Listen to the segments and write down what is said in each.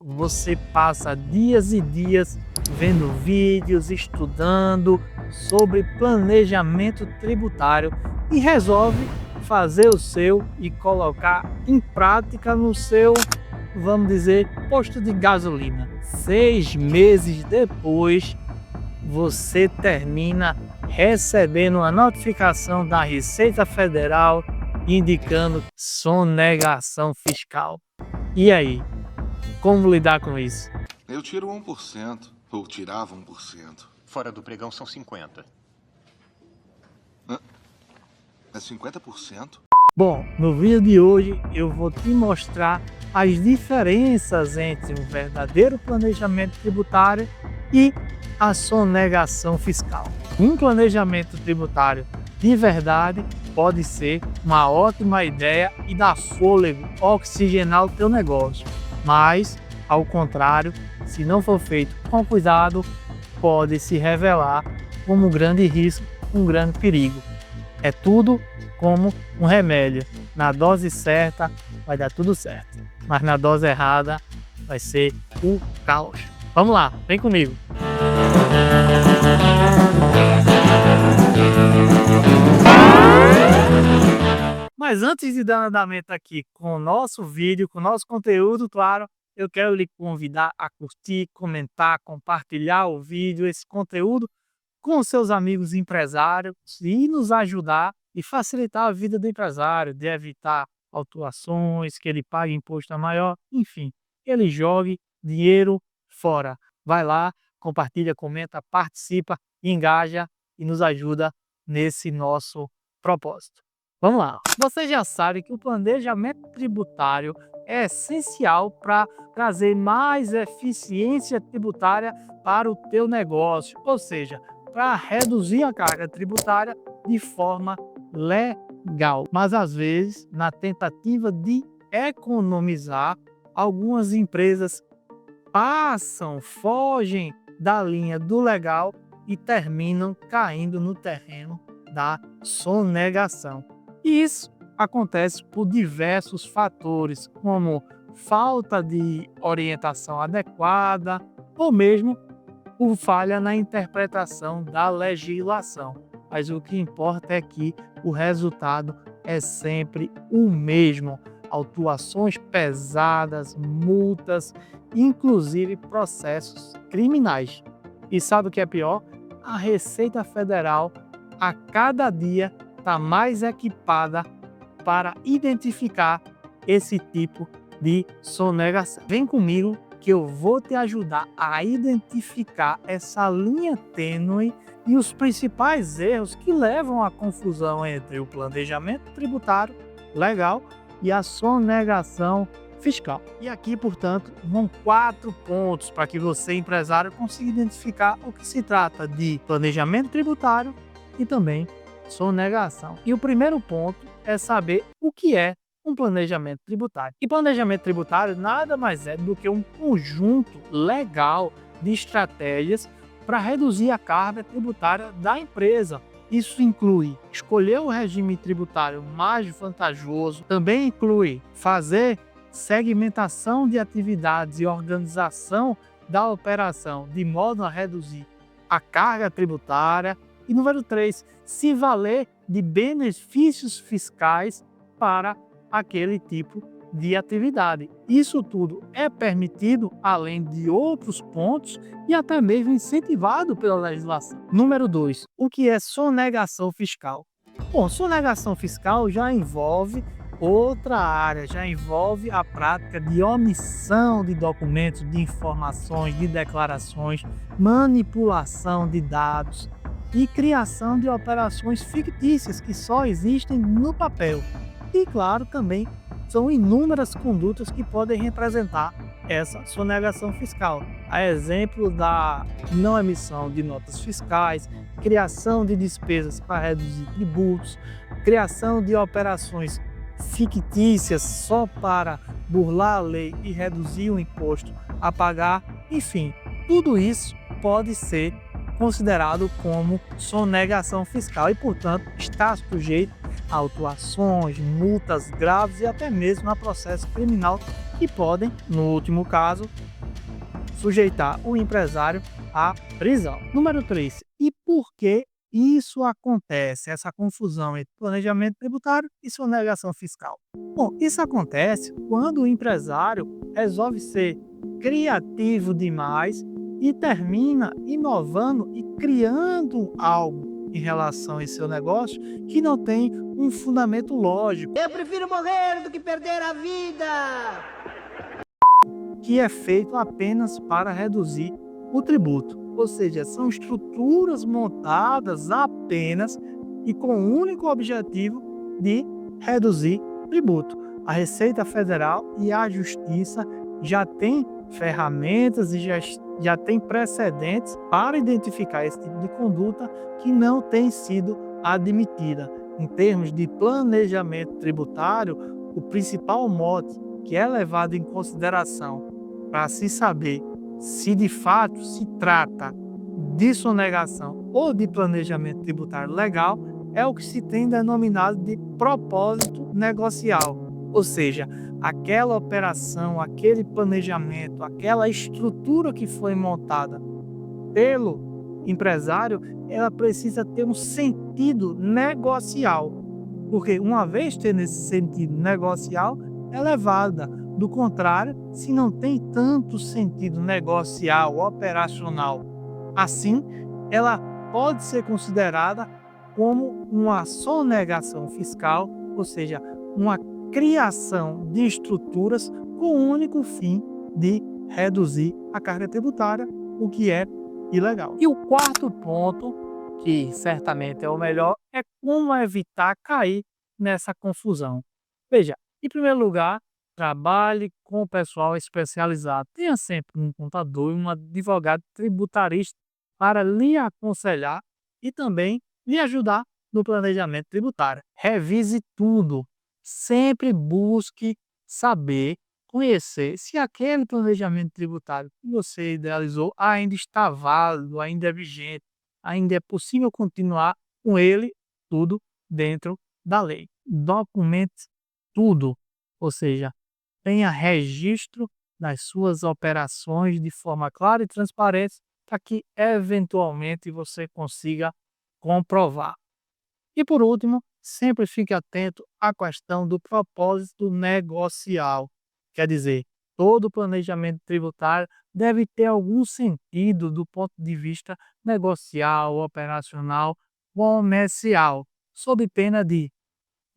você passa dias e dias vendo vídeos, estudando sobre planejamento tributário e resolve fazer o seu e colocar em prática no seu, vamos dizer, posto de gasolina. 6 meses depois, você termina recebendo uma notificação da Receita Federal indicando sonegação fiscal. E aí, como lidar com isso? Eu tiro 1%, ou tirava 1%. Fora do pregão são 50. É 50%? Bom, no vídeo de hoje eu vou te mostrar as diferenças entre um verdadeiro planejamento tributário e a sonegação fiscal. Um planejamento tributário de verdade pode ser uma ótima ideia e dar fôlego, oxigenar o teu negócio, mas, ao contrário, se não for feito com cuidado, pode se revelar como um grande risco, um grande perigo. É tudo como um remédio. Na dose certa vai dar tudo certo, mas na dose errada vai ser o caos. Vamos lá, vem comigo. Mas antes de dar andamento aqui com o nosso vídeo, com o nosso conteúdo, claro, eu quero lhe convidar a curtir, comentar, compartilhar o vídeo, esse conteúdo com os seus amigos empresários e nos ajudar e facilitar a vida do empresário, de evitar autuações, que ele pague imposto maior, enfim, ele jogue dinheiro fora. Vai lá, compartilha, comenta, participa, engaja e nos ajuda nesse nosso propósito. Vamos lá. Você já sabe que o planejamento tributário é essencial para trazer mais eficiência tributária para o teu negócio, ou seja, para reduzir a carga tributária de forma legal. Mas às vezes, na tentativa de economizar, algumas empresas fogem da linha do legal e terminam caindo no terreno da sonegação. E isso acontece por diversos fatores, como falta de orientação adequada ou mesmo por falha na interpretação da legislação. Mas o que importa é que o resultado é sempre o mesmo: autuações pesadas, multas, inclusive processos criminais. E sabe o que é pior? A Receita Federal a cada dia está mais equipada para identificar esse tipo de sonegação. Vem comigo que eu vou te ajudar a identificar essa linha tênue e os principais erros que levam à confusão entre o planejamento tributário legal e a sonegação fiscal. E aqui, portanto, vão 4 pontos para que você, empresário, consiga identificar o que se trata de planejamento tributário e também sonegação. E o primeiro ponto é saber o que é um planejamento tributário. E planejamento tributário nada mais é do que um conjunto legal de estratégias para reduzir a carga tributária da empresa. Isso inclui escolher o regime tributário mais vantajoso, também inclui fazer segmentação de atividades e organização da operação de modo a reduzir a carga tributária. E número 3, se valer de benefícios fiscais para aquele tipo de atividade. Isso tudo é permitido, além de outros pontos, e até mesmo incentivado pela legislação. Número 2, o que é sonegação fiscal? Bom, sonegação fiscal já envolve outra área, já envolve a prática de omissão de documentos, de informações, de declarações, manipulação de dados e criação de operações fictícias que só existem no papel. E, claro, também são inúmeras condutas que podem representar essa sonegação fiscal. A exemplo da não emissão de notas fiscais, criação de despesas para reduzir tributos, criação de operações fictícias só para burlar a lei e reduzir o imposto a pagar. Enfim, tudo isso pode ser considerado como sonegação fiscal e, portanto, está sujeito a autuações, multas graves e até mesmo a processo criminal que podem, no último caso, sujeitar o empresário à prisão. Número 3. E por que isso acontece, essa confusão entre planejamento tributário e sonegação fiscal? Bom, isso acontece quando o empresário resolve ser criativo demais e termina inovando e criando algo em relação a seu negócio que não tem um fundamento lógico. Eu prefiro morrer do que perder a vida. Que é feito apenas para reduzir o tributo. Ou seja, são estruturas montadas apenas e com o único objetivo de reduzir tributo. A Receita Federal e a Justiça já têm ferramentas e já têm precedentes para identificar esse tipo de conduta que não tem sido admitida. Em termos de planejamento tributário, o principal mote que é levado em consideração para se saber se de fato se trata de sonegação ou de planejamento tributário legal é o que se tem denominado de propósito negocial, ou seja, aquela operação, aquele planejamento, aquela estrutura que foi montada pelo empresário, ela precisa ter um sentido negocial, porque uma vez tendo esse sentido negocial, é levada. Do contrário, se não tem tanto sentido negocial, operacional, assim, ela pode ser considerada como uma sonegação fiscal, ou seja, uma criação de estruturas com o único fim de reduzir a carga tributária, o que é ilegal. E o quarto ponto, que certamente é o melhor, é como evitar cair nessa confusão. Veja, em primeiro lugar, trabalhe com o pessoal especializado. Tenha sempre um contador e um advogado tributarista para lhe aconselhar e também lhe ajudar no planejamento tributário. Revise tudo. Sempre busque saber, conhecer se aquele planejamento tributário que você idealizou ainda está válido, ainda é vigente, ainda é possível continuar com ele, tudo dentro da lei. Documente tudo, ou seja, tenha registro das suas operações de forma clara e transparente para que eventualmente você consiga comprovar. E por último, sempre fique atento à questão do propósito negocial. Quer dizer, todo planejamento tributário deve ter algum sentido do ponto de vista negocial, operacional, comercial, sob pena de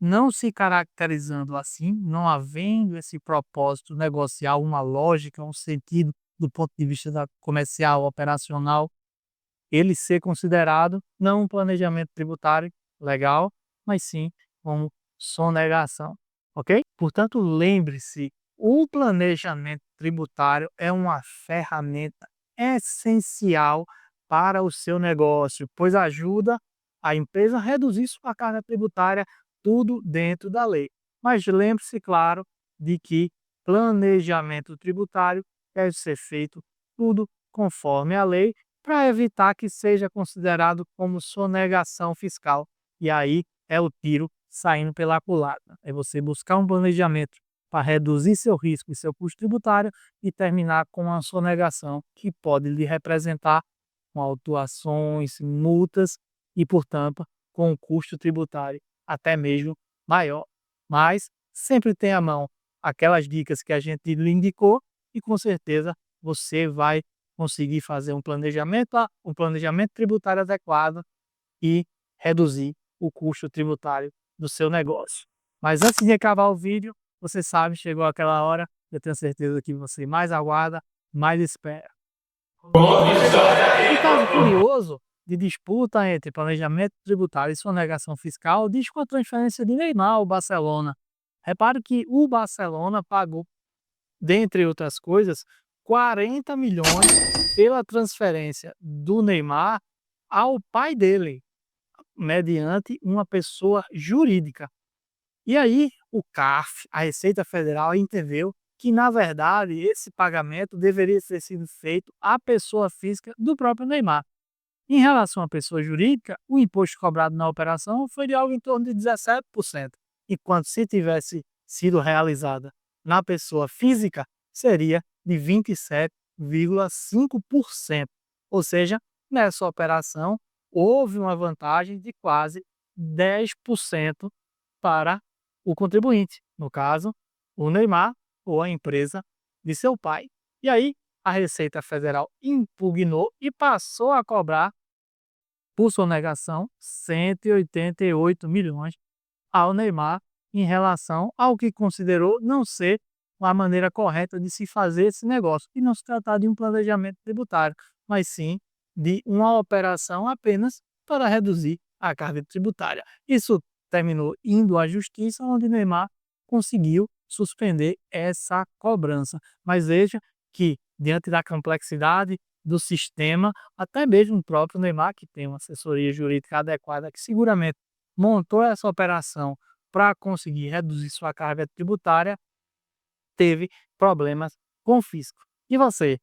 não se caracterizando assim, não havendo esse propósito negocial, uma lógica, um sentido do ponto de vista comercial, operacional, ele ser considerado não um planejamento tributário legal, mas sim como sonegação, ok? Portanto, lembre-se, o planejamento tributário é uma ferramenta essencial para o seu negócio, pois ajuda a empresa a reduzir sua carga tributária, tudo dentro da lei. Mas lembre-se, claro, de que planejamento tributário deve ser feito tudo conforme a lei, para evitar que seja considerado como sonegação fiscal. E aí é o tiro saindo pela culatra. É você buscar um planejamento para reduzir seu risco e seu custo tributário e terminar com uma sonegação que pode lhe representar com autuações, multas e, portanto, com um custo tributário até mesmo maior. Mas sempre tenha à mão aquelas dicas que a gente lhe indicou e com certeza você vai conseguir fazer um planejamento tributário adequado e reduzir o custo tributário do seu negócio. Mas antes de acabar o vídeo, você sabe, chegou aquela hora, eu tenho certeza que você mais aguarda, mais espera. Um caso curioso de disputa entre planejamento tributário e sonegação fiscal diz com a transferência de Neymar ao Barcelona. Repare que o Barcelona pagou, dentre outras coisas, 40 milhões pela transferência do Neymar ao pai dele, mediante uma pessoa jurídica. E aí o CARF, a Receita Federal, entendeu que, na verdade, esse pagamento deveria ter sido feito à pessoa física do próprio Neymar. Em relação à pessoa jurídica, o imposto cobrado na operação foi de algo em torno de 17%, enquanto se tivesse sido realizada na pessoa física, seria de 27,5%. 1,5%. Ou seja, nessa operação houve uma vantagem de quase 10% para o contribuinte, no caso, o Neymar ou a empresa de seu pai. E aí, a Receita Federal impugnou e passou a cobrar, por sonegação, 188 milhões ao Neymar em relação ao que considerou não ser a maneira correta de se fazer esse negócio, e não se tratar de um planejamento tributário, mas sim de uma operação apenas para reduzir a carga tributária. Isso terminou indo à justiça, onde Neymar conseguiu suspender essa cobrança. Mas veja que, diante da complexidade do sistema, até mesmo o próprio Neymar, que tem uma assessoria jurídica adequada, que seguramente montou essa operação para conseguir reduzir sua carga tributária, teve problemas com o fisco. E você,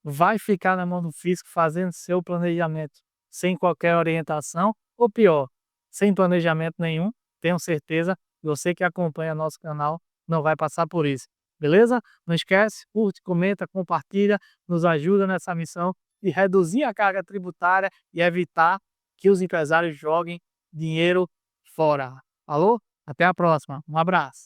vai ficar na mão do fisco fazendo seu planejamento sem qualquer orientação, ou pior, sem planejamento nenhum? Tenho certeza que você que acompanha nosso canal não vai passar por isso. Beleza? Não esquece, curte, comenta, compartilha, nos ajuda nessa missão de reduzir a carga tributária e evitar que os empresários joguem dinheiro fora. Falou? Até a próxima. Um abraço.